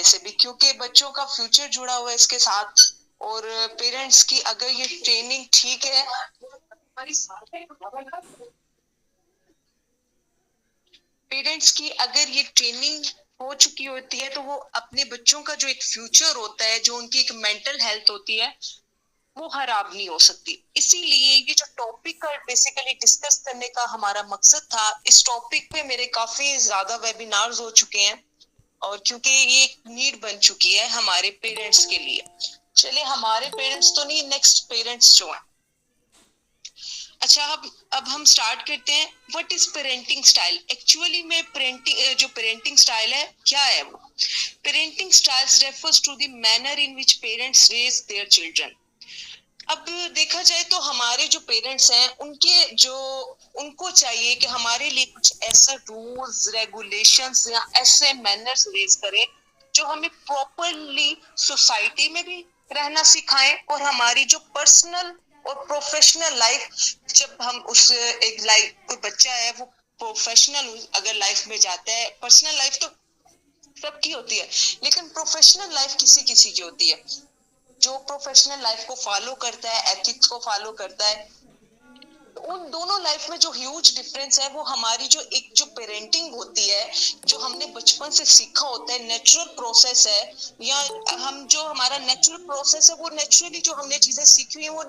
हवाले से भी, क्योंकि बच्चों का फ्यूचर जुड़ा हुआ है इसके साथ। और पेरेंट्स की अगर ये ट्रेनिंग ठीक है, पेरेंट्स की अगर ये ट्रेनिंग हो चुकी होती है, तो वो अपने बच्चों का जो एक फ्यूचर होता है, जो उनकी एक मेंटल हेल्थ होती है, वो खराब नहीं हो सकती। इसीलिए ये जो टॉपिक का बेसिकली डिस्कस करने का हमारा मकसद था, इस टॉपिक पे मेरे काफी ज्यादा वेबिनार्स हो चुके हैं, और क्योंकि ये एक नीड बन चुकी है हमारे पेरेंट्स के लिए। चलिए, हमारे पेरेंट्स तो नहीं, नेक्स्ट पेरेंट्स जो हैं। अच्छा, अब हम स्टार्ट करते हैं। What is parenting style? Actually में पेरेंटिंग, जो पेरेंटिंग स्टाइल है क्या है वो? Parenting styles refers to the manner in which parents raise their children. अब देखा जाए तो हमारे जो पेरेंट्स हैं, उनको चाहिए कि हमारे लिए कुछ ऐसा रूल्स रेगुलेशंस या ऐसे मैनर्स रेज करें जो हमें प्रॉपरली सोसाइटी में भी रहना सिखाएं, और हमारी जो पर्सनल और प्रोफेशनल लाइफ, जब हम उस एक लाइफ, कोई बच्चा है वो प्रोफेशनल अगर लाइफ में जाता है, पर्सनल लाइफ तो सबकी होती है, लेकिन प्रोफेशनल लाइफ किसी किसी की होती है। जो प्रोफेशनल लाइफ को फॉलो करता है, एथिक्स को फॉलो करता है, तो उन दोनों लाइफ में जो ह्यूज डिफरेंस है, वो हमारी जो पेरेंटिंग होती है, जो हमने बचपन से सीखा होता है, नेचुरल प्रोसेस है, या हम जो हमारा नेचुरल प्रोसेस है, वो नेचुरली जो हमने चीजें सीखी हुई है, वो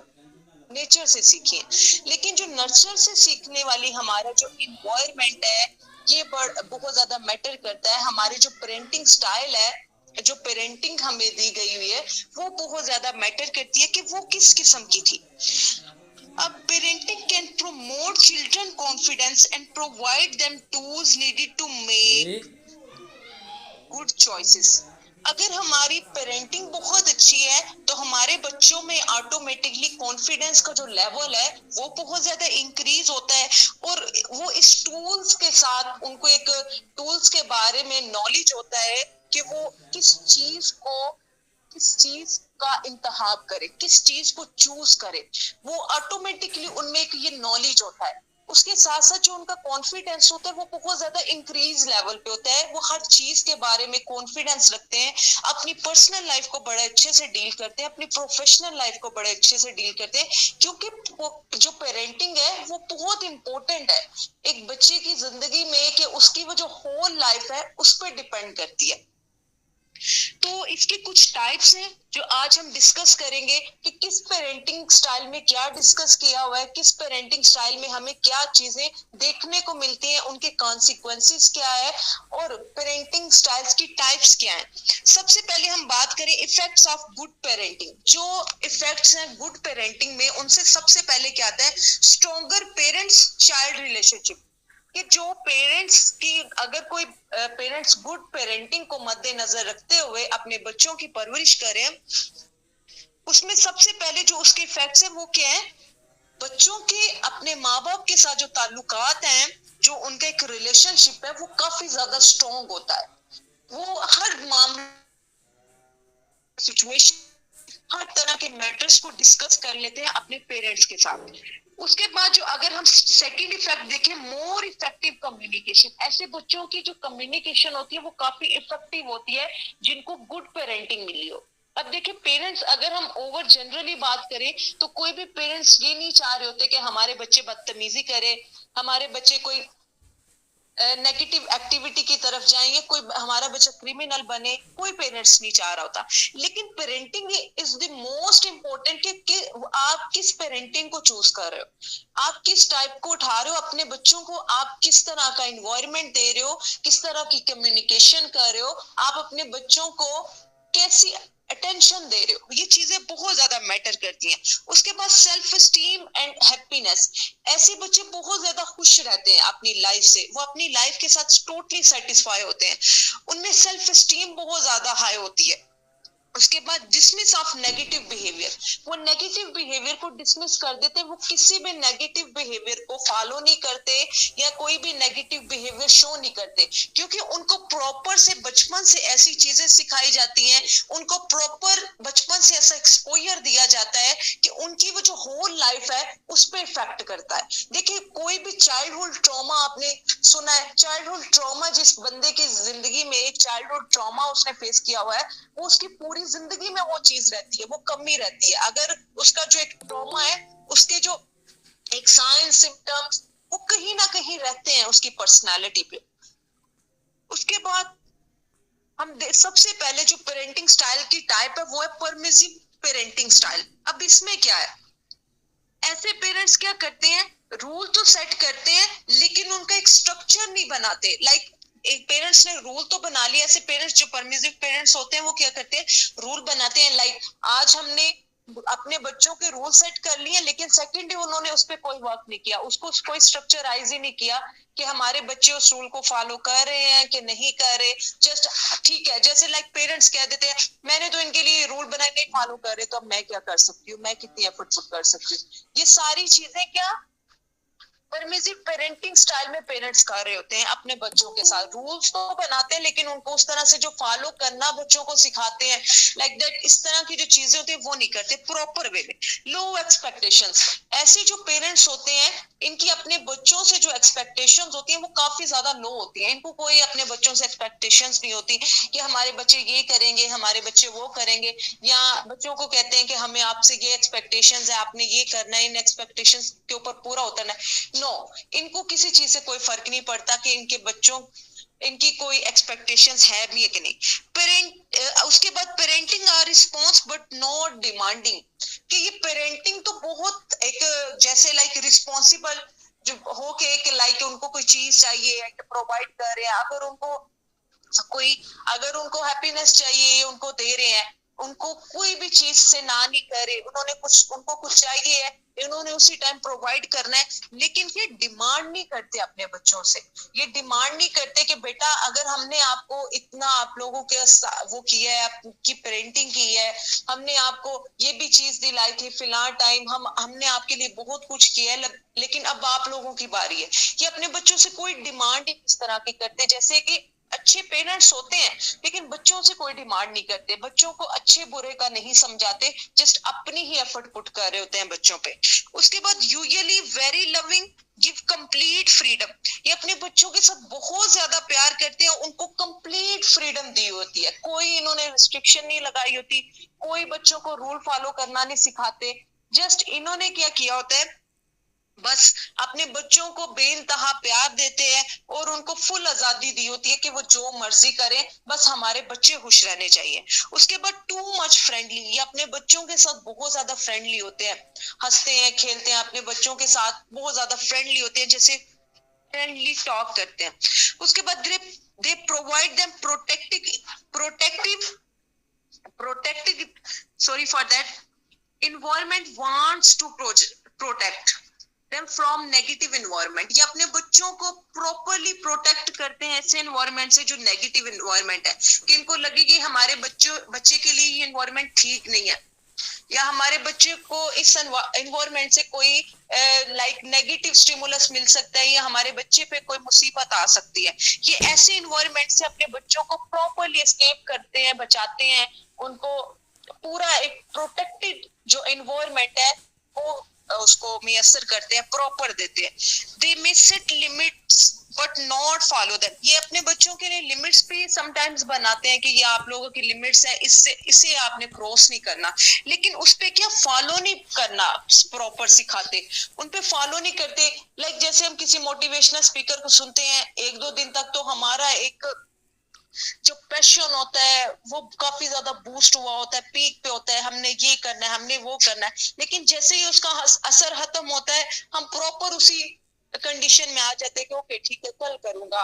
नेचर से सीखी है। लेकिन जो नर्चर से सीखने वाली हमारा जो इन्वायरमेंट है, ये बहुत ज्यादा मैटर करता है। हमारी जो पेरेंटिंग स्टाइल है, जो पेरेंटिंग हमें दी गई हुई है, वो बहुत ज्यादा मैटर करती है कि वो किस किस्म की थी। अब parenting can promote children confidence and provide them tools needed to make good choices. अगर हमारी पेरेंटिंग बहुत अच्छी है, तो हमारे बच्चों में ऑटोमेटिकली कॉन्फिडेंस का जो लेवल है, वो बहुत ज्यादा इंक्रीज होता है। और वो इस टूल्स के साथ, उनको एक टूल्स के बारे में नॉलेज होता है कि वो किस चीज का इंतखाब करे, किस चीज को चूज करे। वो ऑटोमेटिकली उनमें एक ये नॉलेज होता है। उसके साथ साथ जो उनका कॉन्फिडेंस होता है, वो बहुत ज्यादा इंक्रीज लेवल पे होता है। वो हर चीज के बारे में कॉन्फिडेंस रखते हैं, अपनी पर्सनल लाइफ को बड़े अच्छे से डील करते हैं, अपनी प्रोफेशनल लाइफ को बड़े अच्छे से डील करते हैं। क्योंकि जो पेरेंटिंग है, वो बहुत इंपॉर्टेंट है एक बच्चे की जिंदगी में, कि उसकी वो जो होल लाइफ है उस पर डिपेंड करती है। तो इसके कुछ टाइप्स हैं जो आज हम डिस्कस करेंगे, कि किस पेरेंटिंग स्टाइल में क्या डिस्कस किया हुआ है, किस पेरेंटिंग स्टाइल में हमें क्या चीजें देखने को मिलती हैं, उनके कॉन्सिक्वेंसेस क्या है, और पेरेंटिंग स्टाइल्स की टाइप्स क्या हैं। सबसे पहले हम बात करें इफेक्ट्स ऑफ गुड पेरेंटिंग। जो इफेक्ट्स हैं गुड पेरेंटिंग में, उनसे सबसे पहले क्या आता है? Stronger parents child relationship. कि जो पेरेंट्स की, अगर कोई पेरेंट्स गुड पेरेंटिंग को मद्देनजर रखते हुए अपने बच्चों की परवरिश करें, उसमें सबसे पहले जो उसके इफेक्ट्स है वो क्या है? बच्चों के अपने माँ बाप के साथ जो ताल्लुकात हैं, जो उनका एक रिलेशनशिप है, वो काफी ज्यादा स्ट्रॉन्ग होता है। वो हर मामले, सिचुएशन, हर तरह के मैटर्स को डिस्कस कर लेते हैं अपने पेरेंट्स के साथ। उसके बाद जो अगर हम सेकंड इफेक्ट देखें, मोर इफेक्टिव कम्युनिकेशन। ऐसे बच्चों की जो कम्युनिकेशन होती है, वो काफी इफेक्टिव होती है जिनको गुड पेरेंटिंग मिली हो। अब देखिए, पेरेंट्स, अगर हम ओवर जनरली बात करें, तो कोई भी पेरेंट्स ये नहीं चाह रहे होते कि हमारे बच्चे बदतमीजी करे, हमारे बच्चे कोई नेगेटिव एक्टिविटी की तरफ जाएंगे, कोई हमारा बच्चा क्रिमिनल बने, कोई पेरेंट्स नहीं चाह रहा होता। लेकिन parenting is the most important, कि आप किस पेरेंटिंग को चूज कर रहे हो, आप किस टाइप को उठा रहे हो अपने बच्चों को, आप किस तरह का इन्वायरमेंट दे रहे हो, किस तरह की कम्युनिकेशन कर रहे हो, आप अपने बच्चों को कैसी अटेंशन दे रहे हो। ये चीजें बहुत ज्यादा मैटर करती हैं। उसके बाद सेल्फ स्टीम एंड हैप्पीनेस। ऐसे बच्चे बहुत ज्यादा खुश रहते हैं अपनी लाइफ से, वो अपनी लाइफ के साथ टोटली सेटिस्फाई होते हैं, उनमें सेल्फ स्टीम बहुत ज्यादा हाई होती है। उसके बाद डिसमिस ऑफ नेगेटिव बिहेवियर, वो नेगेटिव बिहेवियर को डिसमिस कर देते हैं, वो किसी भी नेगेटिव बिहेवियर को फॉलो नहीं करते या कोई भी नेगेटिव बिहेवियर शो नहीं करते, क्योंकि उनको प्रॉपर से बचपन से ऐसी चीजें सिखाई जाती हैं, उनको प्रॉपर बचपन से ऐसा एक्सपोजर दिया जाता है कि उनकी वो जो होल लाइफ है उस पर इफेक्ट करता है। देखिए कोई भी चाइल्डहुड ट्रॉमा आपने सुना है, चाइल्डहुड ट्रॉमा जिस बंदे की जिंदगी में एक चाइल्डहुड ट्रॉमा उसने फेस किया हुआ है, वो उसकी पूरी जिंदगी में वो चीज रहती है, वो कमी रहती है। अगर उसका जो एक ट्रॉमा है, उसके जो एक साइन सिम्टम्स वो कहीं ना कहीं रहते हैं उसकी पर्सनालिटी पे। उसके बाद सबसे पहले जो पेरेंटिंग स्टाइल की टाइप है वो है परमिसिव पेरेंटिंग स्टाइल। अब इसमें क्या है, ऐसे पेरेंट्स क्या करते हैं, रूल तो सेट करते हैं लेकिन उनका एक स्ट्रक्चर नहीं बनाते। लाइक एक पेरेंट्स ने रूल तो बना लिया, ऐसे पेरेंट्स जो परमिसिव पेरेंट्स होते हैं वो क्या करते हैं, रूल बनाते हैं। लाइक आज हमने अपने बच्चों के रूल सेट कर लिए, लेकिन सेकंड डे उन्होंने उस पर कोई वर्क नहीं किया, उसको कोई स्ट्रक्चराइज ही नहीं किया कि हमारे बच्चे उस रूल को फॉलो कर रहे हैं कि नहीं कर रहे। जस्ट ठीक है, जैसे लाइक पेरेंट्स कह देते हैं मैंने तो इनके लिए रूल बनाए, नहीं फॉलो कर रहे, तो अब मैं क्या कर सकती हूँ, मैं कितनी एफर्ट कर सकती हूँ। ये सारी चीजें क्या परमिसिव पेरेंटिंग स्टाइल में पेरेंट्स कर रहे होते हैं अपने बच्चों के साथ। रूल्स तो बनाते हैं लेकिन उनको उस तरह से जो फॉलो करना बच्चों को सिखाते हैं, लाइक दैट, इस तरह की जो चीजें होती है वो नहीं करते प्रॉपर वे में। लो एक्सपेक्टेशंस, ऐसे जो पेरेंट्स होते हैं इनकी अपने बच्चों से जो एक्सपेक्टेशंस होती हैं वो काफी ज्यादा लो होती हैं। इनको कोई अपने बच्चों से एक्सपेक्टेशंस नहीं होती कि हमारे बच्चे ये करेंगे, हमारे बच्चे वो करेंगे, या बच्चों को कहते हैं कि हमें आपसे ये एक्सपेक्टेशंस है, आपने ये करना है, इन एक्सपेक्टेशंस के ऊपर पूरा उतरना है। नो, इनको किसी चीज से कोई फर्क नहीं पड़ता कि इनके बच्चों इनकी कोई एक्सपेक्टेशंस है भी है कि नहीं। उसके बाद parenting are response but not demanding, कि ये पेरेंटिंग तो बहुत एक जैसे लाइक रिस्पॉन्सिबल जो हो के एक लाइक उनको कोई चीज चाहिए प्रोवाइड कर रहे हैं, कोई अगर उनको हैप्पीनेस चाहिए उनको दे रहे हैं, उनको कोई भी चीज से ना नहीं करे, उन्होंने कुछ उनको कुछ चाहिए है इन्होंने उसी टाइम प्रोवाइड करना है। लेकिन ये डिमांड नहीं करते अपने बच्चों से, ये डिमांड नहीं करते कि बेटा अगर हमने आपको इतना आप लोगों के वो किया है, आपकी पेरेंटिंग की है, हमने आपको ये भी चीज दिलाई थी फिलहाल टाइम, हमने आपके लिए बहुत कुछ किया है, लेकिन अब आप लोगों की बारी है। ये अपने बच्चों से कोई डिमांड इस तरह की करते, जैसे कि अच्छे पेरेंट्स होते हैं लेकिन बच्चों से कोई डिमांड नहीं करते, बच्चों को अच्छे बुरे का नहीं समझाते, जस्ट अपनी ही एफर्ट पुट कर रहे होते हैं बच्चों पे। उसके बाद usually very loving, give complete freedom, ये अपने बच्चों के साथ बहुत ज्यादा प्यार करते हैं, उनको कंप्लीट फ्रीडम दी होती है, कोई इन्होंने रिस्ट्रिक्शन नहीं लगाई होती, कोई बच्चों को रूल फॉलो करना नहीं सिखाते। जस्ट इन्होंने क्या किया होता है, बस अपने बच्चों को बेइंतहा प्यार देते हैं और उनको फुल आजादी दी होती है कि वो जो मर्जी करें, बस हमारे बच्चे खुश रहने चाहिए। उसके बाद टू मच फ्रेंडली, ये अपने बच्चों के साथ बहुत ज्यादा फ्रेंडली होते हैं, हंसते हैं खेलते हैं अपने बच्चों के साथ, बहुत ज्यादा फ्रेंडली होते हैं, जैसे फ्रेंडली टॉक करते हैं। उसके बाद they provide them protective protective sorry for that environment wants to protect them from negative environment, ये अपने बच्चों को प्रॉपरली प्रोटेक्ट करते हैं ऐसे एनवायरमेंट से जो नेगेटिव एनवायरमेंट है, कि इनको लगे कि हमारे बच्चे के लिए ये एनवायरमेंट ठीक नहीं है, या हमारे बच्चे को इस एनवायरमेंट से कोई लाइक नेगेटिव स्टिमुलस मिल सकता है, या हमारे बच्चे पे कोई मुसीबत आ सकती है। ये ऐसे एनवायरमेंट से अपने बच्चों को प्रॉपरली एस्केप करते हैं, बचाते हैं, उनको पूरा एक प्रोटेक्टेड जो एनवायरमेंट है वो उसको मियसर करते हैं, प्रॉपर देते हैं। They may set limits but not follow them, ये अपने बच्चों के लिए लिमिट्स भी समटाइम्स बनाते हैं कि ये आप लोगों की लिमिट्स है, इससे इसे आपने क्रॉस नहीं करना, लेकिन उस पे क्या फॉलो नहीं करना प्रॉपर सिखाते, उन पे फॉलो नहीं करते। लाइक जैसे हम किसी मोटिवेशनल स्पीकर को सुनते हैं एक दो दिन तक, तो हमारा एक जो पैशन होता है वो काफी ज्यादा बूस्ट हुआ होता है, पीक पे होता है, हमने ये करना है, हमने वो करना है, लेकिन जैसे ही उसका असर खत्म होता है हम प्रॉपर उसी कंडीशन में आ जाते हैं कि ओके ठीक है कल करूंगा,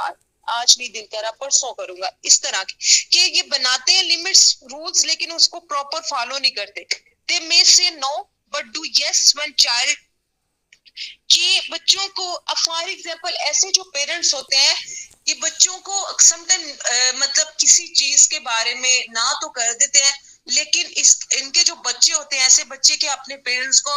आज नहीं दिल करा परसों करूंगा, इस तरह के ये बनाते हैं लिमिट्स रूल्स लेकिन उसको प्रॉपर फॉलो नहीं करते। They may say no but do yes when child, कि बच्चों को फॉर एग्जाम्पल ऐसे जो पेरेंट्स होते हैं ये बच्चों को समटाइम मतलब किसी चीज के बारे में ना तो कर देते हैं, लेकिन इनके जो बच्चे होते हैं, ऐसे बच्चे के अपने पेरेंट्स को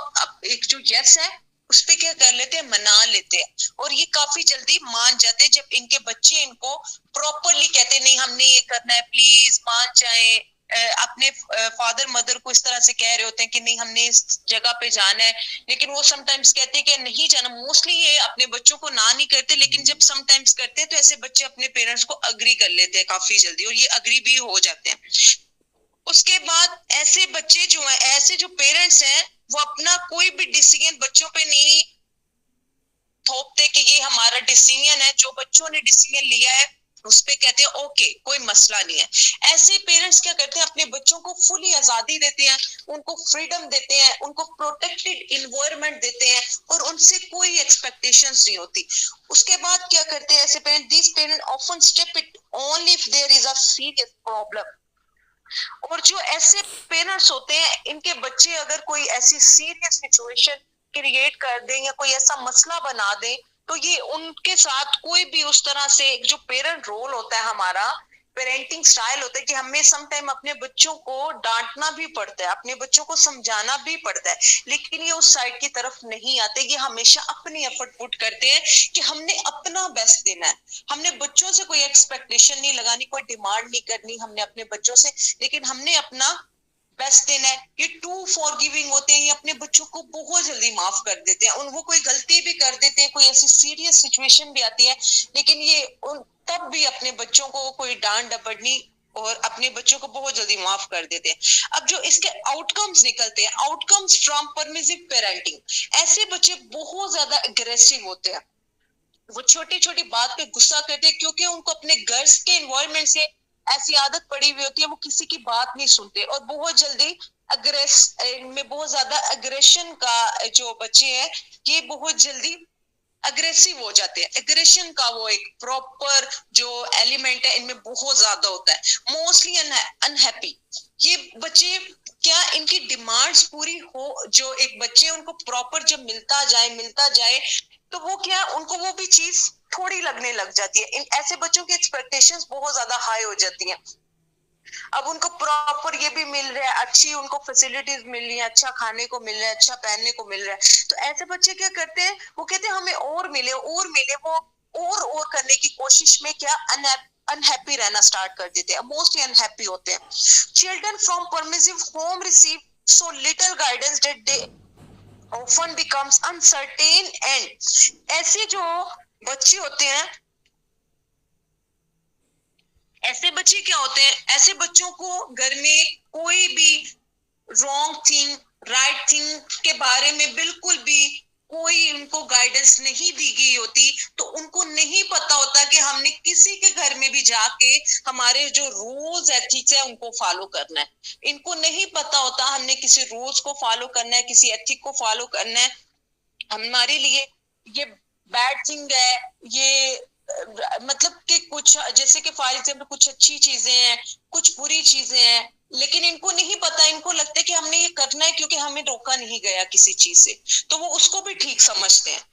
एक जो यस है उस पे क्या कर लेते हैं, मना लेते हैं, और ये काफी जल्दी मान जाते हैं जब इनके बच्चे इनको प्रॉपरली कहते हैं नहीं हमने ये करना है, प्लीज मान जाए। अपने फादर मदर को इस तरह से कह रहे होते हैं कि नहीं हमने इस जगह पे जाना है, लेकिन वो समटाइम्स कहते हैं कि नहीं जाना। मोस्टली ये अपने बच्चों को ना नहीं करते, लेकिन जब समटाइम्स करते हैं तो ऐसे बच्चे अपने पेरेंट्स को अग्री कर लेते हैं काफी जल्दी, और ये अग्री भी हो जाते हैं। उसके बाद ऐसे बच्चे जो हैं, ऐसे जो पेरेंट्स हैं, वो अपना कोई भी डिसीजन बच्चों पे नहीं थोपते कि ये हमारा डिसीजन है, जो बच्चों ने डिसीजन लिया है उस पे कहते हैं ओके कोई मसला नहीं है। ऐसे पेरेंट्स क्या करते हैं, अपने बच्चों को फुली आजादी देते हैं, उनको फ्रीडम देते हैं, उनको प्रोटेक्टेड इन्वायरमेंट देते हैं, और उनसे कोई एक्सपेक्टेशंस नहीं होती। उसके बाद क्या करते हैं ऐसे parent, these parent often step it only if there is a serious problem. और जो ऐसे पेरेंट्स होते हैं, इनके बच्चे अगर कोई ऐसी सीरियस सिचुएशन क्रिएट कर दें या कोई ऐसा मसला बना दें, तो ये उनके साथ कोई भी उस तरह से एक जो पेरेंट रोल होता है, हमारा पेरेंटिंग स्टाइल होता है कि हमें सम टाइम अपने बच्चों को डांटना भी पड़ता है, अपने बच्चों को समझाना भी पड़ता है, लेकिन ये उस साइड की तरफ नहीं आते। ये हमेशा अपनी एफर्ट पुट करते हैं कि हमने अपना बेस्ट देना है, हमने बच्चों से कोई एक्सपेक्टेशन नहीं लगानी, कोई डिमांड नहीं करनी हमने अपने बच्चों से, लेकिन हमने अपना बेस्ट देना है। ये टू फॉरगिविंग होते हैं, ये अपने बच्चों को बहुत जल्दी माफ कर देते हैं, वो कोई गलती भी कर देते हैं, कोई ऐसी सीरियस सिचुएशन भी आती है, लेकिन ये उन तब भी अपने बच्चों को कोई डांट डपटनी और अपने बच्चों को बहुत जल्दी माफ कर देते हैं। अब जो इसके आउटकम्स निकलते हैं, आउटकम्स फ्रॉम परमिसिव पेरेंटिंग, ऐसे बच्चे बहुत ज्यादा अग्रेसिव होते हैं, वो छोटी छोटी बात पे गुस्सा करते हैं, क्योंकि उनको अपने घर के इन्वायरमेंट से ऐसी आदत पड़ी हुई होती है, वो किसी की बात नहीं सुनते, और बहुत जल्दी अग्रेस में बहुत ज्यादा अग्रेशन का जो बच्चे हैं, ये बहुत जल्दी अग्रेसिव हो जाते हैं। एग्रेशन का वो एक प्रॉपर जो एलिमेंट है इनमें बहुत ज्यादा होता है। मोस्टली अनहैप्पी ये बच्चे, क्या इनकी डिमांड्स पूरी हो, जो एक बच्चे उनको प्रॉपर जब मिलता जाए तो वो क्या उनको वो भी चीज थोड़ी लगने लग जाती है। इन ऐसे बच्चों की एक्सपेक्टेशंस बहुत ज्यादा हाई हो जाती हैं। अब उनको प्रॉपर ये भी मिल रहा है, अच्छी उनको फैसिलिटीज मिल रही है, अच्छा खाने को मिल रहा है, अच्छा पहनने को मिल रहा है, तो ऐसे बच्चे क्या करते हैं, वो कहते हैं हमें और मिले और मिले, वो और करने की कोशिश में क्या अनहैप्पी रहना स्टार्ट कर देते हैं, मोस्टली अनहैप्पी होते हैं। Children from permissive home receive so little guidance that they often becomes uncertain and ऐसे जो बच्चे होते हैं, ऐसे बच्चे क्या होते हैं, ऐसे बच्चों को घर में कोई भी रॉन्ग थिंग राइट थिंग के बारे में बिल्कुल भी कोई उनको गाइडेंस नहीं दी गई होती, तो उनको नहीं पता होता कि हमने किसी के घर में भी जाके हमारे जो रूल्स एथिक्स है उनको फॉलो करना है। इनको नहीं पता होता हमने किसी रूल्स को फॉलो करना है, किसी एथिक को फॉलो करना है। हमारे लिए ये बैड थिंग है, ये मतलब कि कुछ जैसे कि फॉर एग्जाम्पल कुछ अच्छी चीजें हैं, कुछ बुरी चीजें हैं, लेकिन इनको नहीं पता, इनको लगता है कि हमने ये करना है क्योंकि हमें रोका नहीं गया किसी चीज से, तो वो उसको भी ठीक समझते हैं।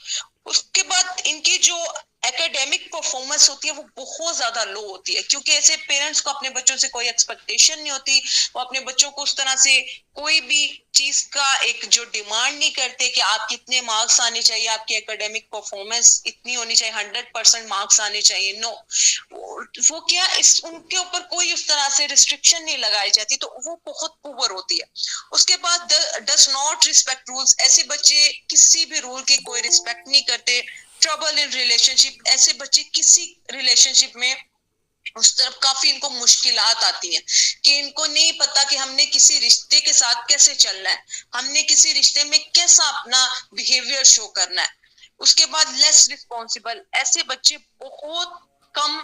उसके बाद इनकी जो एकेडमिक परफॉर्मेंस होती है वो बहुत ज्यादा लो होती है, क्योंकि ऐसे पेरेंट्स को अपने बच्चों से कोई एक्सपेक्टेशन नहीं होती, वो अपने बच्चों को उस तरह से कोई भी चीज का एक जो डिमांड नहीं करते कि आप कितने मार्क्स आने चाहिए, आपकी एकेडमिक परफॉर्मेंस इतनी होनी चाहिए, 100% मार्क्स आने चाहिए, नो। वो क्या इस उनके ऊपर कोई उस तरह से रिस्ट्रिक्शन नहीं लगाई जाती, तो वो बहुत पुअर होती है। उसके बाद डस नॉट रिस्पेक्ट रूल्स, ऐसे बच्चे किसी भी रूल की कोई रिस्पेक्ट नहीं करते। ट्रबल इन रिलेशनशिप, ऐसे बच्चे किसी रिलेशनशिप में उस तरफ काफी इनको मुश्किलात आती हैं कि इनको नहीं पता कि हमने किसी रिश्ते के साथ कैसे चलना है, हमने किसी रिश्ते में कैसा अपना बिहेवियर शो करना है। उसके बाद लेस रिस्पॉन्सिबल, ऐसे बच्चे बहुत कम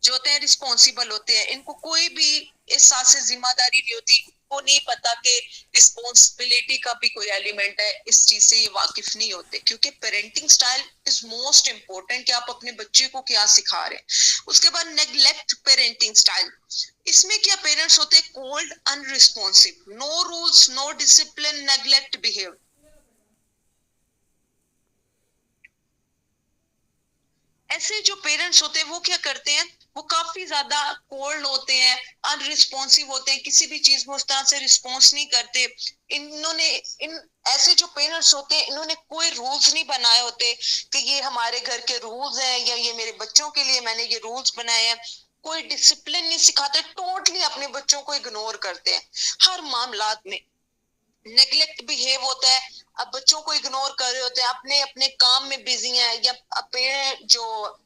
जो होते हैं रिस्पॉन्सिबल होते हैं, इनको कोई भी इस साथ से जिम्मेदारी नहीं होती, को नहीं पता कि रिस्पॉन्सिबिलिटी का भी कोई एलिमेंट है, इस चीज से ये वाकिफ नहीं होते, क्योंकि parenting style is most important कि आप अपने बच्चे को क्या सिखा रहे हैं। उसके बाद नेग्लेक्ट पेरेंटिंग स्टाइल, इसमें क्या पेरेंट्स होते हैं cold unresponsive, no rules no discipline neglect behave. ऐसे जो पेरेंट्स होते हैं वो क्या करते हैं, वो काफी ज्यादा कोल्ड होते हैं, अनरिस्पॉन्सिव होते हैं, किसी भी चीज में उस तरह से रिस्पॉन्स नहीं करते। इन्होंने इन ऐसे जो पेरेंट्स होते हैं इन्होंने कोई रूल्स नहीं बनाए होते कि ये हमारे घर के रूल्स हैं या ये मेरे बच्चों के लिए मैंने ये रूल्स बनाए हैं। कोई डिसिप्लिन नहीं सिखाते, टोटली अपने बच्चों को इग्नोर करते हैं हर मामलात में। नेग्लेक्ट बिहेव होता है, अब बच्चों को इग्नोर कर रहे होते हैं, अपने अपने काम में बिजी हैं, या पेरेंट जो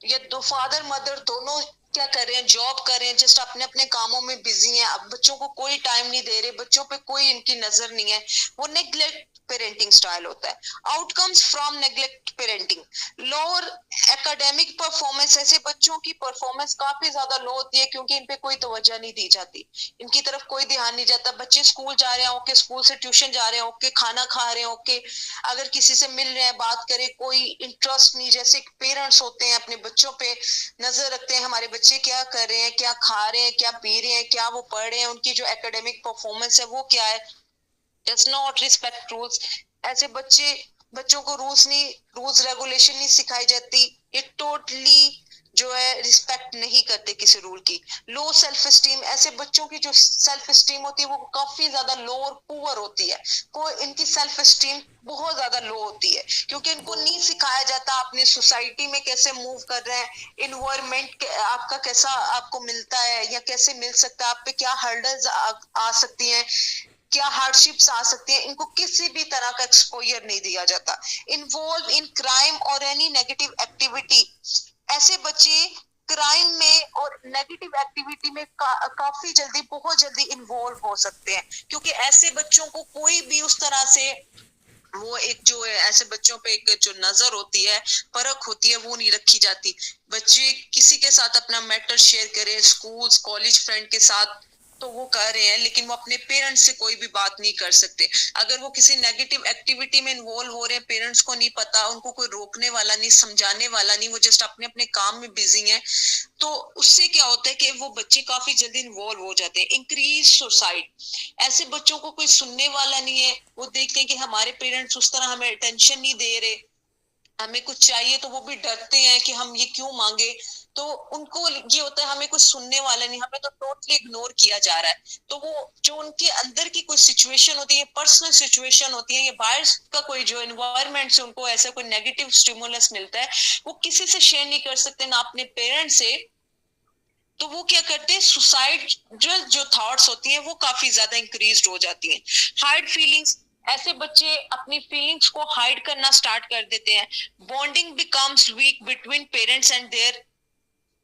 ये दो फादर मदर दोनों क्या कर रहे हैं, जॉब कर रहे हैं, जस्ट अपने अपने कामों में बिजी हैं, अब बच्चों को कोई टाइम नहीं दे रहे, बच्चों पे कोई इनकी नजर नहीं है। वो नेग्लेक्ट पेरेंटिंग स्टाइल होता है। Outcomes from neglect parenting, lower academic performance, ऐसे बच्चों की परफॉर्मेंस काफी ज्यादा लो होती है क्योंकि इन पे कोई तवज्जो नहीं दी जाती, इनकी तरफ कोई ध्यान नहीं जाता। बच्चे स्कूल जा रहे हैं ओके, स्कूल से ट्यूशन जा रहे हैं ओके, खाना खा रहे हैं ओके, अगर किसी से मिल रहे हैं बात करें, कोई इंटरेस्ट नहीं। जैसे पेरेंट्स होते हैं अपने बच्चों पे नजर रखते हैं, हमारे बच्चे क्या कर रहे हैं, क्या खा रहे हैं, क्या पी रहे हैं, क्या वो पढ़ रहे हैं, उनकी जो एकेडमिक परफॉर्मेंस है वो क्या है, डज नॉट रिस्पेक्ट रूल्स। ऐसे बच्चों को रूल्स रेगुलेशन नहीं सिखाई जाती, ये टोटली जो है रिस्पेक्ट नहीं करते किसी रूल की। लो सेल्फ स्टीम, ऐसे बच्चों की जो सेल्फ स्टीम होती है वो काफी ज्यादा लो और पुअर होती है, को इनकी सेल्फ स्टीम बहुत ज्यादा लो होती है क्योंकि इनको नहीं सिखाया जाता अपने सोसाइटी में कैसे मूव कर रहे हैं, इन्वायरमेंट आपका कैसा आपको मिलता है या कैसे मिल सकता है, आप पे क्या हर्डल्स आ सकती हैं, क्या हार्डशिप्स आ सकती हैं, इनको किसी भी तरह का एक्सपोजर नहीं दिया जाता। इन्वॉल्व इन क्राइम और एनी नेगेटिव एक्टिविटी, ऐसे बच्चे क्राइम में और नेगेटिव एक्टिविटी में काफी जल्दी, बहुत जल्दी इन्वॉल्व हो सकते हैं क्योंकि ऐसे बच्चों को कोई भी उस तरह से वो एक जो है ऐसे बच्चों पे एक जो नजर होती है, परख होती है, वो नहीं रखी जाती। बच्चे किसी के साथ अपना मैटर शेयर करें, स्कूल कॉलेज फ्रेंड के साथ तो वो कर रहे हैं, लेकिन वो अपने पेरेंट्स से कोई भी बात नहीं कर सकते। अगर वो किसी नेगेटिव एक्टिविटी में इन्वॉल्व हो रहे हैं, पेरेंट्स को नहीं पता, उनको कोई रोकने वाला नहीं, समझाने वाला नहीं, वो जस्ट अपने अपने काम में बिजी हैं, तो उससे क्या होता है कि वो बच्चे काफी जल्दी इन्वॉल्व हो जाते हैं। इंक्रीज सुसाइड, ऐसे बच्चों को कोई सुनने वाला नहीं है, वो देखते हैं कि हमारे पेरेंट्स उस तरह हमें अटेंशन नहीं दे रहे, हमें कुछ चाहिए तो वो भी डरते हैं कि हम ये क्यों मांगे, तो उनको ये होता है हमें कुछ सुनने वाला नहीं, हमें तो टोटली इग्नोर किया जा रहा है। तो वो जो उनके अंदर की कोई सिचुएशन होती है, पर्सनल सिचुएशन होती है, या बाहर का कोई जो एनवायरनमेंट से उनको ऐसा कोई नेगेटिव स्टिमुलस मिलता है, वो किसी से शेयर नहीं कर सकते, ना अपने पेरेंट्स से, तो वो क्या करते हैं, सुसाइड जो थॉट्स होती हैं वो काफी ज्यादा इंक्रीज हो जाती हैं। हाइड फीलिंग्स, ऐसे बच्चे अपनी फीलिंग्स को हाइड करना स्टार्ट कर देते हैं। Bonding becomes weak between parents and their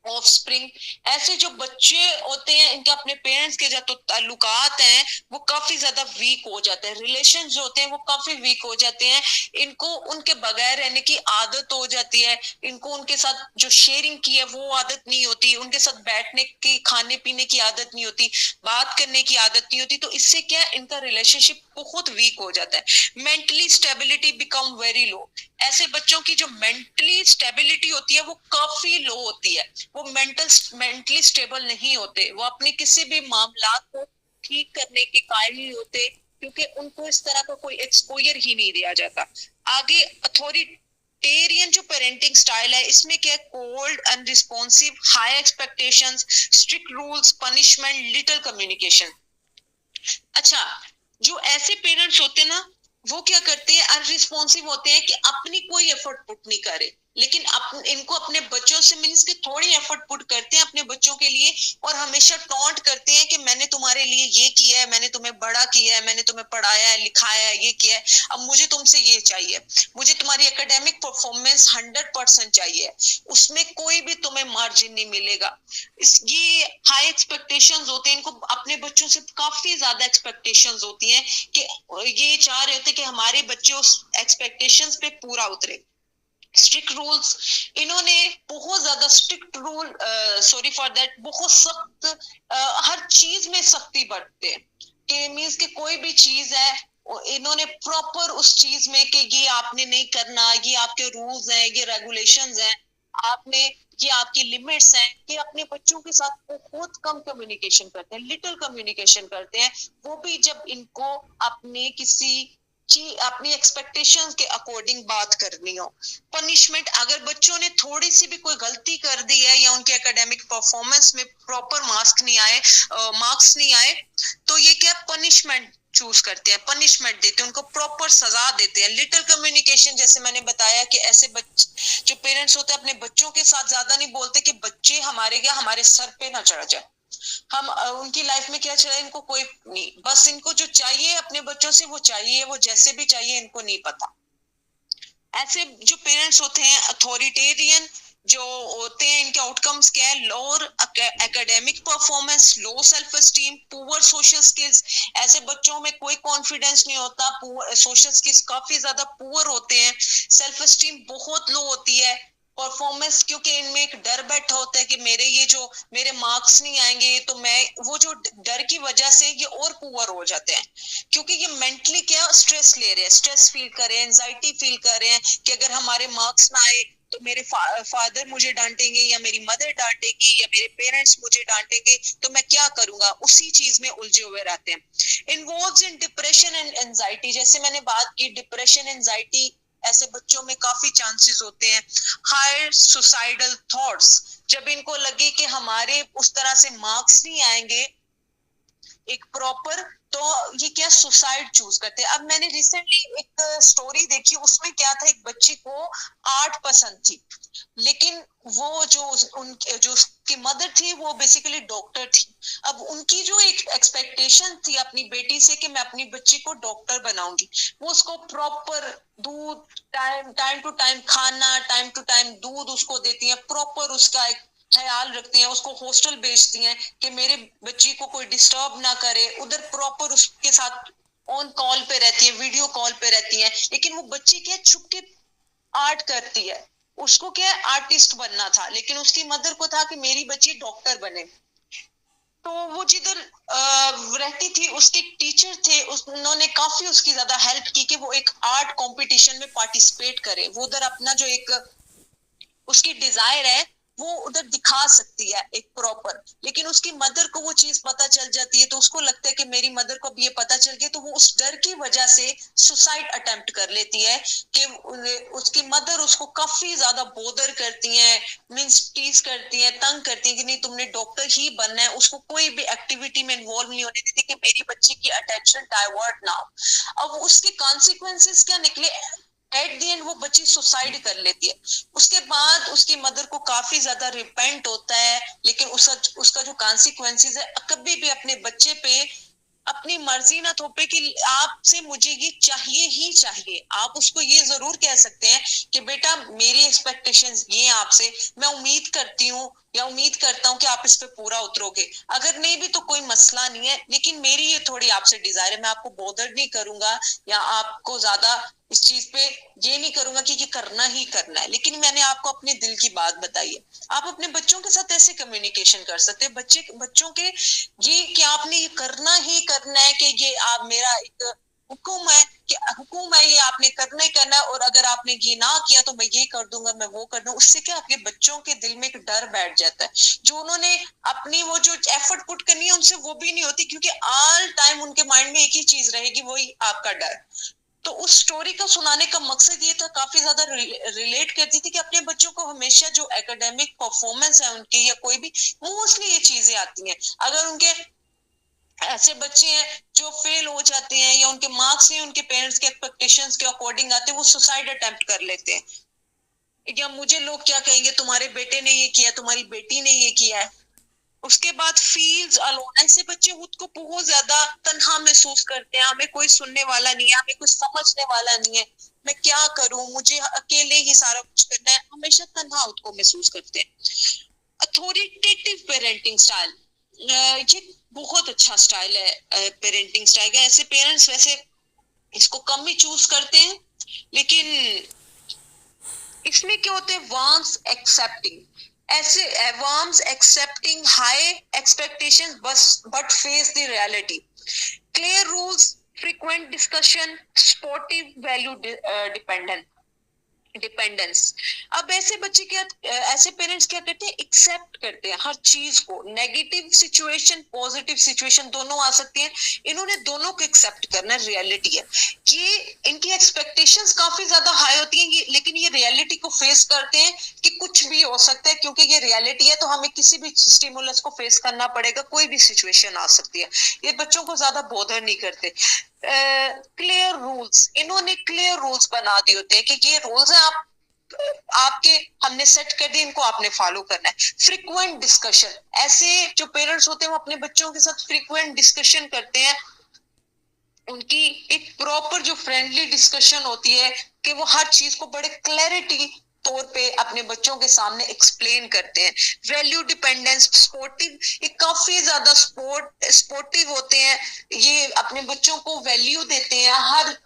offspring, ऐसे जो बच्चे होते हैं इनके अपने पेरेंट्स के जो ताल्लुकात हैं वो काफी ज्यादा वीक हो जाते हैं, रिलेशन जो होते हैं वो काफी वीक हो जाते हैं, इनको उनके बगैर रहने की आदत हो जाती है, इनको उनके साथ जो शेयरिंग की है वो आदत नहीं होती, उनके साथ बैठने की, खाने पीने की आदत नहीं होती, बात करने की आदत नहीं होती, तो इससे क्या इनका रिलेशनशिप बहुत वीक हो जाता है। Mentally stability become very low, ऐसे बच्चों की जो मेंटली स्टेबिलिटी होती है वो काफी लो होती है, वो मेंटली स्टेबल नहीं होते, वो अपने किसी भी मामला को ठीक करने के कायल नहीं होते क्योंकि उनको इस तरह का कोई एक्सपोजर ही नहीं दिया जाता। आगे अथॉरिटेरियन जो पेरेंटिंग स्टाइल है इसमें क्या, cold, unresponsive, high expectations, strict rules, punishment, little communication. अच्छा, जो ऐसे पेरेंट्स होते हैं ना वो क्या करते हैं, अनरिस्पॉन्सिव होते हैं कि अपनी कोई एफर्ट पुट नहीं करे, लेकिन इनको अपने बच्चों से मीन्स कि थोड़ी एफर्ट पुट करते हैं अपने बच्चों के लिए, और हमेशा टॉन्ट करते हैं कि मैंने तुम्हारे लिए ये किया है, मैंने तुम्हें बड़ा किया है, मैंने तुम्हें पढ़ाया है, लिखाया है, ये किया है, अब मुझे तुमसे ये चाहिए, मुझे तुम्हारी एकेडमिक परफॉर्मेंस 100% चाहिए, उसमें कोई भी तुम्हें मार्जिन नहीं मिलेगा। ये हाई एक्सपेक्टेशंस होते हैं, इनको अपने बच्चों से काफी ज्यादा एक्सपेक्टेशंस होती हैं कि ये चाह रहे होते कि हमारे बच्चे उस एक्सपेक्टेशंस पे पूरा उतरे। स्ट्रिक्ट रूल्स, इन्होंने बहुत ज्यादा strict rule, sorry for that, बहुत सख्त, हर चीज में सख्ती बरतते हैं कि मीन्स कि कोई भी चीज है इन्होंने प्रॉपर उस चीज में कि ये आपने नहीं करना, ये आपके रूल्स हैं, ये रेगुलेशंस हैं, आपने, ये आपकी लिमिट्स हैं, कि अपने बच्चों के साथ बहुत कम कम्युनिकेशन करते हैं, लिटिल कम्युनिकेशन करते हैं, वो भी जब इनको अपने किसी अपनी एक्सपेक्टेशंस के अकॉर्डिंग बात करनी हो। पनिशमेंट, अगर बच्चों ने थोड़ी सी भी कोई गलती कर दी है या उनके एकेडमिक परफॉर्मेंस में प्रॉपर मार्क्स नहीं आए, तो ये क्या पनिशमेंट चूज करते हैं, पनिशमेंट देते हैं, उनको प्रॉपर सजा देते हैं। लिटिल कम्युनिकेशन, जैसे मैंने बताया कि ऐसे बच्चे जो पेरेंट्स होते हैं अपने बच्चों के साथ ज्यादा नहीं बोलते कि बच्चे हमारे सर पे ना चढ़ जाए। हम उनकी लाइफ में क्या चला, इनको कोई नहीं, बस इनको जो चाहिए अपने बच्चों से वो चाहिए, वो जैसे भी चाहिए इनको नहीं पता। ऐसे जो पेरेंट्स होते हैं अथॉरिटेरियन जो होते हैं, इनके आउटकम्स क्या है, lower academic performance, low self esteem, poor social skills. ऐसे बच्चों में कोई कॉन्फिडेंस नहीं होता, सोशल स्किल्स काफी ज्यादा पुअर होते हैं, सेल्फ एस्टीम बहुत लो होती है, परफॉर्मेंस, क्योंकि इनमें एक डर बैठा होता है कि मेरे मार्क्स नहीं आएंगे, तो मैं वो जो डर की वजह से ये और पुअर हो जाते हैं, क्योंकि ये मेंटली क्या स्ट्रेस ले रहे हैं, स्ट्रेस फील कर रहे हैं, एंजाइटी फील कर रहे हैं कि अगर हमारे मार्क्स ना आए तो मेरे फादर मुझे डांटेंगे या मेरी मदर डांटेगी या मेरे पेरेंट्स मुझे डांटेंगे, तो मैं क्या करूंगा, उसी चीज में उलझे हुए रहते हैं। Involves in depression and anxiety, जैसे मैंने बात की डिप्रेशन एंजाइटी, ऐसे बच्चों में काफी चांसेस होते हैं। हायर सुसाइडल थॉट्स, जब इनको लगे कि हमारे उस तरह से मार्क्स नहीं आएंगे एक प्रॉपर, तो ये क्या सुसाइड चूज करते हैं। अब मैंने रिसेंटली एक स्टोरी देखी, उसमें क्या था, एक बच्ची को आर्ट पसंद थी, लेकिन वो जो उसकी मदर थी वो बेसिकली डॉक्टर थी। अब उनकी जो एक एक्सपेक्टेशन थी अपनी बेटी से कि मैं अपनी बच्ची को डॉक्टर बनाऊंगी, वो उसको प्रॉपर दूध, टाइम टू टाइम खाना, टाइम टू टाइम दूध उसको देती है, प्रॉपर उसका एक ख्याल रखती हैं, उसको हॉस्टल भेजती हैं कि मेरे बच्ची को कोई डिस्टर्ब ना करे, उधर प्रॉपर उसके साथ ऑन कॉल पे रहती है, वीडियो कॉल पे रहती है। लेकिन वो बच्ची क्या छुप के आर्ट करती है, उसको क्या आर्टिस्ट बनना था, लेकिन उसकी मदर को था कि मेरी बच्ची डॉक्टर बने। तो वो जिधर रहती थी उसके टीचर थे, उन्होंने काफी उसकी ज्यादा हेल्प की कि वो एक आर्ट कंपटीशन में पार्टिसिपेट करे, वो उधर अपना जो एक उसकी डिजायर है वो उधर दिखा सकती है एक प्रॉपर। लेकिन उसकी मदर को वो चीज पता चल जाती है, तो उसको लगता है कि मेरी मदर को भी ये पता चल गया, तो वो उस डर की वजह से सुसाइड अटेम्प्ट कर लेती है कि उसकी मदर उसको काफी ज्यादा बोदर करती है, मीन्स टीज करती है, तंग करती है कि नहीं तुमने डॉक्टर ही बनना है, उसको कोई भी एक्टिविटी में इन्वॉल्व नहीं होने देती कि मेरी बच्ची की अटेंशन डाइवर्ट ना हो। अब उसके कॉन्सिक्वेंसेस क्या निकले, एट द एंड वो बच्ची सुसाइड कर लेती है। उसके बाद उसकी मदर को काफी ज्यादा रिपेंट होता है, लेकिन उसका उसका जो कॉन्सिक्वेंसेस है, कभी भी अपने बच्चे पे अपनी मर्जी ना थोपे कि आपसे मुझे ये चाहिए ही चाहिए। आप उसको ये जरूर कह सकते हैं कि बेटा मेरी एक्सपेक्टेशंस ये हैं आपसे, मैं उम्मीद करती हूँ या उम्मीद करता हूँ कि आप इस पे पूरा उतरोगे, अगर नहीं भी तो कोई मसला नहीं है, लेकिन मेरी ये थोड़ी आपसे डिजायर है, मैं आपको बॉदर नहीं करूंगा या आपको ज्यादा इस चीज पे ये नहीं करूंगा कि ये करना ही करना है, लेकिन मैंने आपको अपने दिल की बात बताई है। आप अपने बच्चों के साथ ऐसे कम्युनिकेशन कर सकते हैं, बच्चों के ये कि आपने ये करना ही करना है, कि ये आप मेरा एक हुक्म है, कि हुक्म है ये आपने करना ही करना है, और अगर आपने ये ना किया तो मैं ये कर दूंगा, मैं वो कर दूंगा। उससे क्या आपके बच्चों के दिल में एक डर बैठ जाता है, जो उन्होंने अपनी वो जो एफर्ट पुट करनी है उनसे वो भी नहीं होती, क्योंकि ऑल टाइम उनके माइंड में एक ही चीज रहेगी, वही आपका डर। तो उस स्टोरी को सुनाने का मकसद ये था, काफी ज्यादा रिलेट करती थी कि अपने बच्चों को हमेशा जो एकेडमिक परफॉर्मेंस है उनकी या कोई भी, मोस्टली ये चीजें आती हैं। अगर उनके ऐसे बच्चे हैं जो फेल हो जाते हैं या उनके मार्क्स नहीं उनके पेरेंट्स के एक्सपेक्टेशंस के अकॉर्डिंग आते हैं, वो सुसाइड अटेम्प्ट कर लेते हैं, या मुझे लोग क्या कहेंगे, तुम्हारे बेटे ने ये किया, तुम्हारी बेटी ने ये किया है। उसके बाद फील्स अलोन, ऐसे बच्चे खुद को बहुत ज्यादा तन्हा महसूस करते हैं, हमें कोई सुनने वाला नहीं है, हमें कुछ समझने वाला नहीं है, मैं क्या करूं, मुझे अकेले ही सारा कुछ करना है, हमेशा तन्हा खुद को महसूस करते हैं। अथॉरिटेटिव पेरेंटिंग स्टाइल, ये बहुत अच्छा स्टाइल है पेरेंटिंग स्टाइल का। ऐसे पेरेंट्स वैसे इसको कम ही चूज करते हैं, लेकिन इसमें क्या होते हैं, वार्म्स एक्सेप्टिंग, ऐसे वार्म्स एक्सेप्टिंग हाई एक्सपेक्टेशंस बस but face the reality, clear rules, frequent discussion, sportive, value dependent. Dependence. अब ऐसे बच्चे क्या, ऐसे पेरेंट्स क्या करते हैं, एक्सेप्ट करते हैं हर चीज को, नेगेटिव सिचुएशन पॉजिटिव सिचुएशन दोनों आ सकती हैं, इन्होंने दोनों को एक्सेप्ट करना रियलिटी है। ये इनकी एक्सपेक्टेशंस काफी ज्यादा हाई होती हैं, लेकिन ये रियलिटी को फेस करते हैं कि कुछ भी हो सकता है, क्योंकि ये रियलिटी है, तो हमें किसी भी स्टिमुलस को फेस करना पड़ेगा, कोई भी सिचुएशन आ सकती है। ये बच्चों को ज्यादा बोधर नहीं करते। क्लियर रूल्स, इन्होंने क्लियर रूल्स बना दिए होते हैं कि ये रूल्स हैं, आप आपके हमने सेट कर दिए, इनको आपने फॉलो करना है। फ्रीक्वेंट डिस्कशन, ऐसे जो पेरेंट्स होते हैं वो अपने बच्चों के साथ फ्रीक्वेंट डिस्कशन करते हैं, उनकी एक प्रॉपर जो फ्रेंडली डिस्कशन होती है कि वो हर चीज को बड़े क्लैरिटी तौर पे अपने बच्चों के सामने एक्सप्लेन करते हैं। वैल्यू डिपेंडेंस, स्पोर्टिव, ये काफी ज्यादा स्पोर्टिव होते हैं, ये अपने बच्चों को वैल्यू देते हैं, हर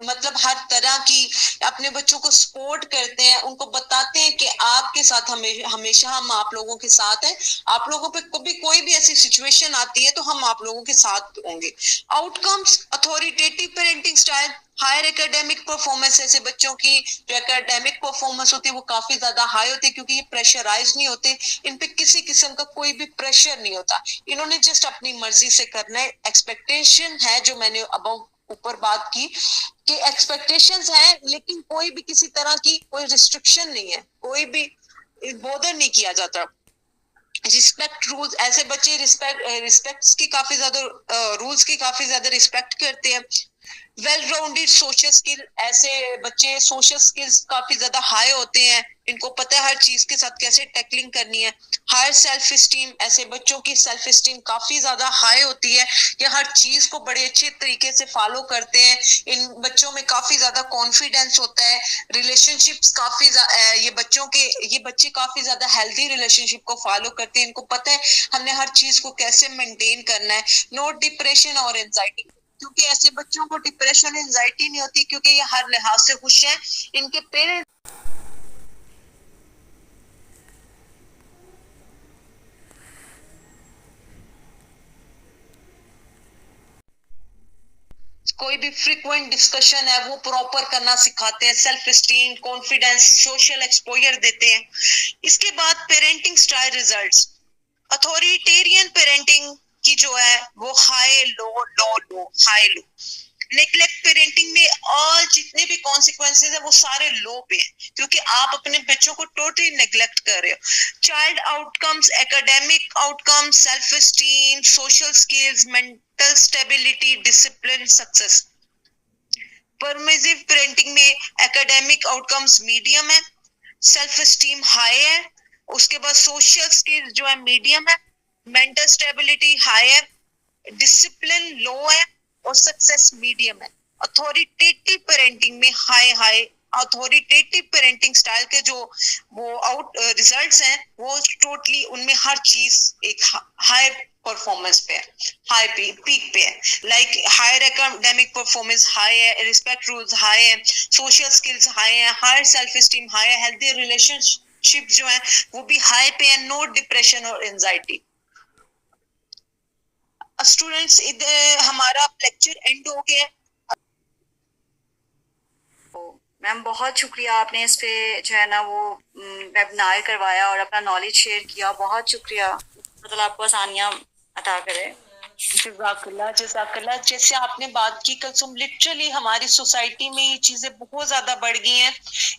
मतलब हर तरह की अपने बच्चों को सपोर्ट करते हैं, उनको बताते हैं कि आपके साथ हमेशा हम आप लोगों के साथ हैं, आप लोगों पे कभी कोई भी ऐसी सिचुएशन आती है तो हम आप लोगों के साथ होंगे। Outcomes, authoritative parenting style, higher academic performance, ऐसे बच्चों की जो एकेडमिक परफॉर्मेंस होती है वो काफी ज्यादा हाई होती है, क्योंकि ये प्रेशराइज नहीं होते, इन पे किसी किस्म का कोई भी प्रेशर नहीं होता, इन्होंने जस्ट अपनी मर्जी से करना है। एक्सपेक्टेशन है, जो मैंने अब ऊपर बात की कि एक्सपेक्टेशंस है, लेकिन कोई भी किसी तरह की कोई रिस्ट्रिक्शन नहीं है, कोई भी बोदर नहीं किया जाता। रिस्पेक्ट रूल्स, ऐसे बच्चे रिस्पेक्ट की काफी ज्यादा रूल्स की काफी ज्यादा रिस्पेक्ट करते हैं। वेल राउंडेड सोशल स्किल, ऐसे बच्चे सोशल स्किल्स काफी ज्यादा हाई होते हैं, इनको पता है हर चीज के साथ कैसे टैकलिंग करनी है। हायर सेल्फ स्टीम, ऐसे बच्चों की सेल्फ स्टीम काफी ज्यादा हाई होती है, ये हर चीज को बड़े अच्छे तरीके से फॉलो करते हैं, इन बच्चों में काफी ज्यादा कॉन्फिडेंस होता है। रिलेशनशिप्स काफी ये बच्चे काफी ज्यादा हेल्दी रिलेशनशिप को फॉलो करते हैं, इनको पता है हमने हर चीज को कैसे मेंटेन करना है। नो डिप्रेशन और एंजाइटी, क्योंकि ऐसे बच्चों को डिप्रेशन एंजाइटी नहीं होती, क्योंकि ये हर लिहाज से खुश हैं, इनके पेरेंट्स कोई भी फ्रीक्वेंट डिस्कशन है वो प्रॉपर करना सिखाते हैं, self esteem, confidence, social exposure देते हैं। इसके बाद parenting style results, authoritarian parenting की जो है वो हाई लो लो लो हाई लो। नेग्लेक्ट पेरेंटिंग में ऑल जितने भी कॉन्सिक्वेंसेज है वो सारे लो पे हैं, क्योंकि आप अपने बच्चों को टोटली नेग्लेक्ट कर रहे हो। Child outcomes, academic outcomes, self esteem, social skills, mental stability, discipline, success. Permissive parenting में एकेडमिक आउटकम्स मीडियम है, सेल्फ स्टीम हाई है, उसके बाद सोशल स्किल्स जो है मीडियम है, मेंटल स्टेबिलिटी हाई है, डिसिप्लिन लो है, और सक्सेस मीडियम है। अथॉरिटेटिव पेरेंटिंग में high high, authoritative parenting style के जो वो आउट रिजल्ट्स हैं वो टोटली उनमें हर चीज एक हाई परफॉर्मेंस पे है, हाई पीक पे है। Like higher academic performance high है, रिस्पेक्ट रूल्स हाई है, सोशल स्किल्स हाई है, हायर सेल्फ स्टीम हाई है, हेल्दी रिलेशनशिप जो है वो भी हाई पे है, नो डिप्रेशन और एंजाइटी। स्टूडेंट्स, इधर हमारा लेक्चर एंड हो गया। मैम बहुत शुक्रिया, आपने इस पे जो है ना वो वेबिनार करवाया और अपना नॉलेज शेयर किया, बहुत शुक्रिया। मतलब आपको आसानियां अता करे। जज़ाकल्लाह जज़ाकल्लाह। जैसे आपने बात की कसम, लिटरली हमारी सोसाइटी में ये चीजें बहुत ज्यादा बढ़ गई हैं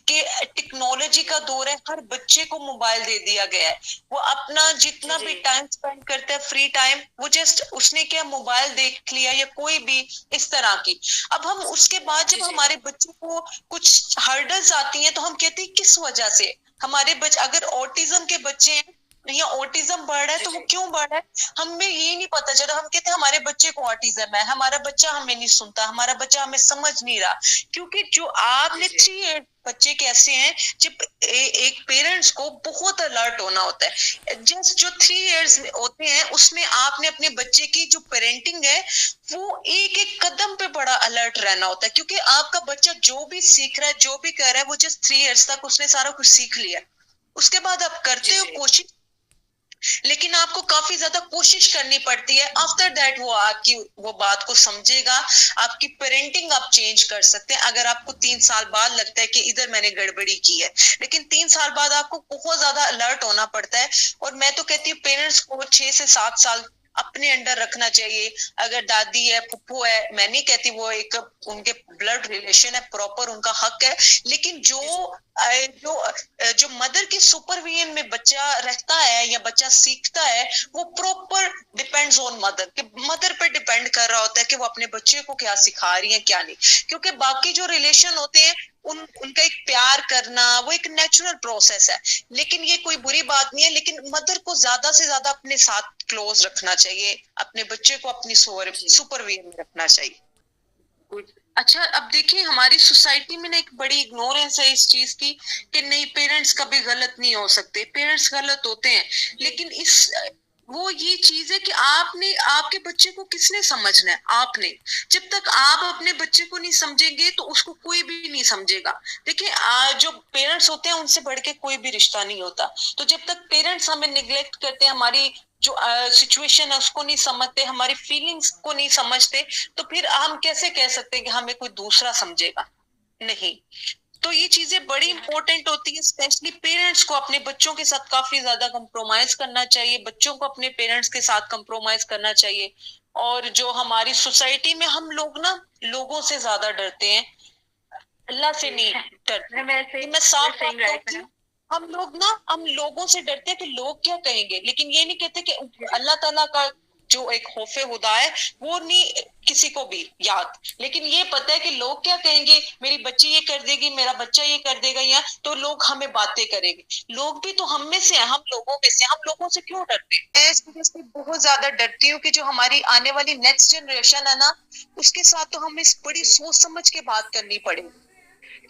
कि टेक्नोलॉजी का दौर है, हर बच्चे को मोबाइल दे दिया गया है, वो अपना जितना भी टाइम स्पेंड करता है फ्री टाइम, वो जस्ट उसने क्या मोबाइल देख लिया या कोई भी इस तरह की। अब हम उसके बाद जब हमारे बच्चों को कुछ हर्डल्स आती हैं तो हम कहते हैं किस वजह से हमारे बच्चे, अगर ऑटिज्म के बच्चे हैं या ऑटिज्म बढ़ रहा है तो वो क्यों बढ़ रहा है, हमें ये नहीं पता चला। हम कहते हैं हमारे बच्चे को ऑटिज्म है, हमारा बच्चा हमें नहीं सुनता, हमारा बच्चा हमें समझ नहीं रहा, क्योंकि जो आपने 3 बच्चे कैसे हैं जब एक पेरेंट्स को बहुत अलर्ट होना होता है। जस्ट जो 3 इयर्स होते हैं उसमें आपने अपने बच्चे की जो पेरेंटिंग है वो एक एक कदम पे बड़ा अलर्ट रहना होता है, क्योंकि आपका बच्चा जो भी सीख रहा है, जो भी कर रहा है, वो जस्ट 3 इयर्स तक उसने सारा कुछ सीख लिया, उसके बाद आप करते हो कोशिश लेकिन आपको काफी ज्यादा कोशिश करनी पड़ती है। आफ्टर दैट वो आपकी वो बात को समझेगा। आपकी पेरेंटिंग आप चेंज कर सकते हैं। अगर आपको 3 साल बाद लगता है कि इधर मैंने गड़बड़ी की है, लेकिन 3 साल बाद आपको बहुत ज्यादा अलर्ट होना पड़ता है। और मैं तो कहती हूँ पेरेंट्स को 6 से 7 साल अपने अंडर रखना चाहिए। अगर दादी है, फुप्पू है, मैं नहीं कहती वो एक उनके ब्लड रिलेशन है, प्रॉपर उनका हक है, लेकिन जो मदर की सुपरविजन में बच्चा रहता है या बच्चा सीखता है, वो प्रॉपर डिपेंड्स ऑन मदर, कि मदर पे डिपेंड कर रहा होता है कि वो अपने बच्चे को क्या सिखा रही है क्या नहीं। क्योंकि बाकी जो रिलेशन होते हैं उनका एक प्यार करना वो एक नेचुरल प्रोसेस है। लेकिन ये कोई बुरी बात नहीं है, लेकिन मदर को ज्यादा से ज्यादा अपने साथ क्लोज रखना चाहिए, अपने बच्चे को अपनी सुपरविजन में रखना चाहिए। अच्छा, अब देखिए हमारी सोसाइटी में ना एक बड़ी इग्नोरेंस है इस चीज की कि नहीं, पेरेंट्स कभी गलत नहीं हो सकते। पेरेंट्स गलत होते हैं, लेकिन इस वो ये चीज है कि आपने आपके बच्चे को किसने समझना है? आपने। जब तक आप अपने बच्चे को नहीं समझेंगे तो उसको कोई भी नहीं समझेगा। देखिए जो पेरेंट्स होते हैं उनसे बढ़ के कोई भी रिश्ता नहीं होता। तो जब तक पेरेंट्स हमें निग्लेक्ट करते हैं, हमारी जो सिचुएशन है उसको नहीं समझते, हमारी फीलिंग्स को नहीं समझते, तो फिर हम कैसे कह सकते हैं कि हमें कोई दूसरा समझेगा? नहीं। तो ये चीजें बड़ी इंपॉर्टेंट होती है। स्पेशली पेरेंट्स को अपने बच्चों के साथ काफी ज्यादा कंप्रोमाइज करना चाहिए, बच्चों को अपने पेरेंट्स के साथ कंप्रोमाइज करना चाहिए। और जो हमारी सोसाइटी में हम लोग ना लोगों से ज्यादा डरते हैं, अल्लाह से नहीं डरते। मैं साफ बात कहूँ कि हम लोगों से डरते हैं कि लोग क्या कहेंगे, लेकिन ये नहीं कहते कि अल्लाह ताला का जो एक खौफे खुदा है वो नहीं किसी को भी याद। लेकिन ये पता है कि लोग क्या कहेंगे, मेरी बच्ची ये कर देगी, मेरा बच्चा ये कर देगा, या तो लोग हमें बातें करेंगे। लोग भी तो हम में से हैं, हम लोगों में से। हम लोगों से क्यों डरते हैं? मैं इस वजह से बहुत ज्यादा डरती हूँ कि जो हमारी आने वाली नेक्स्ट जनरेशन है ना, उसके साथ तो हमें बड़ी सोच समझ के बात करनी पड़ेगी।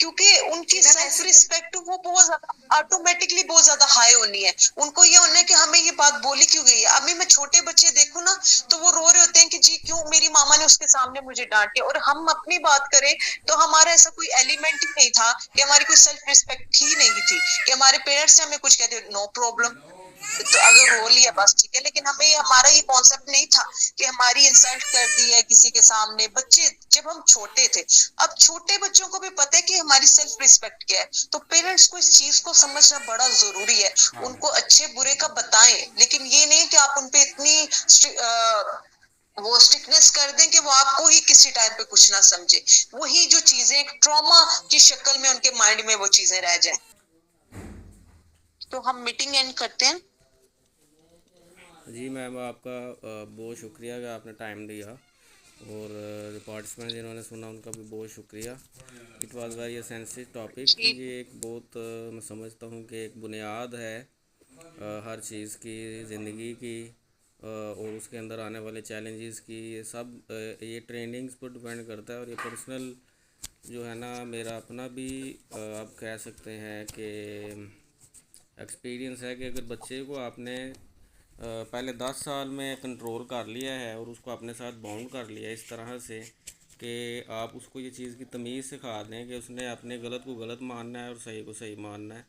क्योंकि उनकी सेल्फ रिस्पेक्ट वो बहुत ज्यादा ऑटोमेटिकली बहुत ज्यादा हाई होनी है। उनको ये होना है कि हमें ये बात बोली क्यों गई है। अभी मैं छोटे बच्चे देखूं ना, तो वो रो रहे होते हैं कि जी क्यों मेरी मामा ने उसके सामने मुझे डांटे। और हम अपनी बात करें तो हमारा ऐसा कोई एलिमेंट ही नहीं था कि हमारी कोई सेल्फ रिस्पेक्ट ही नहीं थी कि हमारे पेरेंट्स से हमें कुछ कहते नो प्रॉब्लम, तो अगर रो लिया बस ठीक है। लेकिन हमें हमारा ये कॉन्सेप्ट नहीं था कि हमारी इंसल्ट कर दी है किसी के सामने। बच्चे जब हम छोटे थे, अब छोटे बच्चों को भी पता है कि हमारी सेल्फ रिस्पेक्ट क्या है। तो पेरेंट्स को इस चीज को समझना बड़ा जरूरी है। उनको अच्छे बुरे का बताएं, लेकिन ये नहीं कि आप उनपे इतनी वो स्ट्रिक्टनेस कर दें कि वो आपको ही किसी टाइम पे कुछ ना समझे। वही जो चीजें ट्रॉमा की शक्ल में उनके माइंड में वो चीजें रह जाएं। तो हम मीटिंग एंड करते हैं। जी मैम, आपका बहुत शुक्रिया कि आपने टाइम दिया, और जो पार्टिसिपेंट जिन्होंने सुना उनका भी बहुत शुक्रिया। It was very sensitive topic. ये एक बहुत मैं समझता हूँ कि एक बुनियाद है हर चीज़ की, ज़िंदगी की, और उसके अंदर आने वाले चैलेंजेस की। ये सब ये ट्रेनिंग्स पर डिपेंड करता है। और ये पर्सनल जो है ना, मेरा अपना भी आप कह सकते हैं कि एक्सपीरियंस है कि अगर बच्चे को आपने पहले 10 साल में कंट्रोल कर लिया है और उसको अपने साथ बाउंड कर लिया इस तरह से कि आप उसको ये चीज़ की तमीज़ सिखा दें कि उसने अपने गलत को गलत मानना है और सही को सही मानना है,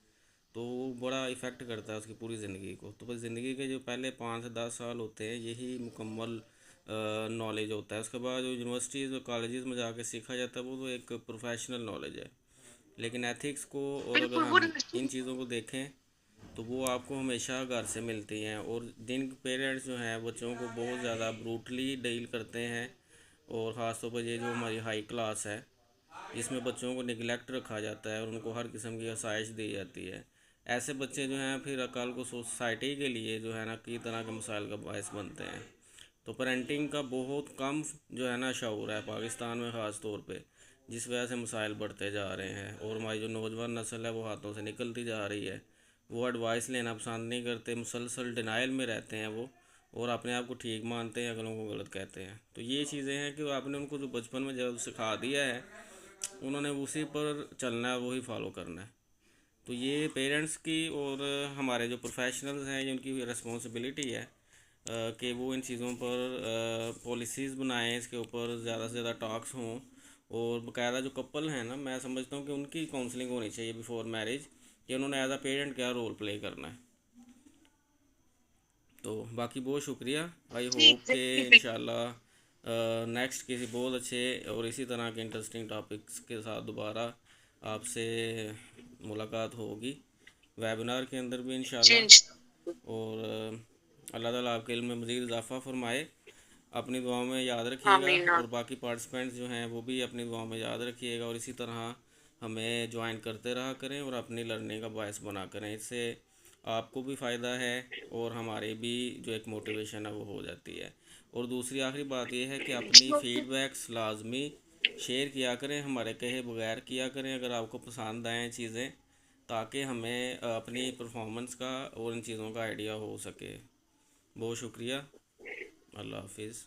तो वो बड़ा इफ़ेक्ट करता है उसकी पूरी ज़िंदगी को। तो बस ज़िंदगी के जो पहले 5 से 10 साल होते हैं यही मुकम्मल नॉलेज होता है। उसके बाद जो यूनिवर्सिटीज़ और कॉलेजेस में जाके सीखा जाता है वो तो एक प्रोफेशनल नॉलेज है। लेकिन एथिक्स को, और अगर बिल्कुल वो हम इन चीज़ों को देखें तो वो आपको हमेशा घर से मिलती हैं। और जिन पेरेंट्स जो हैं बच्चों को बहुत ज़्यादा ब्रूटली डील करते हैं, और ख़ासतौर पर ये जो हमारी हाई क्लास है जिसमें बच्चों को निगलेक्ट रखा जाता है और उनको हर किस्म की आसाइश दी जाती है, ऐसे बच्चे जो हैं फिर कल को सोसाइटी के लिए जो है ना कई तरह के मसाइल का बायस बनते हैं। तो पेरेंटिंग का बहुत कम जो है ना शऊर है पाकिस्तान में ख़ास तौर पे, जिस वजह से मसाइल बढ़ते जा रहे हैं। और हमारी जो नौजवान नस्ल है वो हाथों से निकलती जा रही है। वो एडवाइस लेना पसंद नहीं करते, मुसलसल डिनाइल में रहते हैं वो, और अपने आप को ठीक मानते हैं, अगलों को गलत कहते हैं। तो ये चीज़ें हैं कि आपने उनको जो बचपन में जब सिखा दिया है उन्होंने उसी पर चलना है, वही फॉलो करना है। तो ये पेरेंट्स की और हमारे जो प्रोफेशनल्स हैं उनकी रिस्पॉन्सिबिलिटी है कि वो इन चीज़ों पर पॉलिसीज़ बनाएं, इसके ऊपर ज़्यादा से ज़्यादा टॉक्स हों। और बाकायदा जो कपल हैं ना, मैं समझता हूँ कि उनकी काउंसलिंग होनी चाहिए बिफोर मैरिज कि उन्होंने एज अ पेरेंट क्या रोल प्ले करना है। तो बाकी बहुत शुक्रिया। आई जी होप कि एग्जैक्टली। इंशाल्लाह नेक्स्ट किसी बहुत अच्छे और इसी तरह के इंटरेस्टिंग टॉपिक्स के साथ दोबारा आपसे मुलाकात होगी वेबिनार के अंदर भी जी इंशाल्लाह। और अल्लाह ताला आपके इल्म में मज़ीद इजाफ़ा फरमाए। अपनी दुआओं में याद रखिएगा आमीन। और बाकी पार्टिसिपेंट्स जो हैं वो भी अपनी दुआओं में याद रखिएगा और इसी तरह हमें ज्वाइन करते रहा करें और अपनी लर्निंग का बायस बना करें। इससे आपको भी फ़ायदा है और हमारी भी जो एक मोटिवेशन है वो हो जाती है। और दूसरी आखिरी बात यह है कि अपनी फ़ीडबैक्स लाजमी शेयर किया करें, हमारे कहे बगैर किया करें अगर आपको पसंद आएँ चीज़ें, ताकि हमें अपनी परफॉर्मेंस का और इन चीज़ों का आइडिया हो सके। बहुत शुक्रिया। अल्लाह हाफिज़।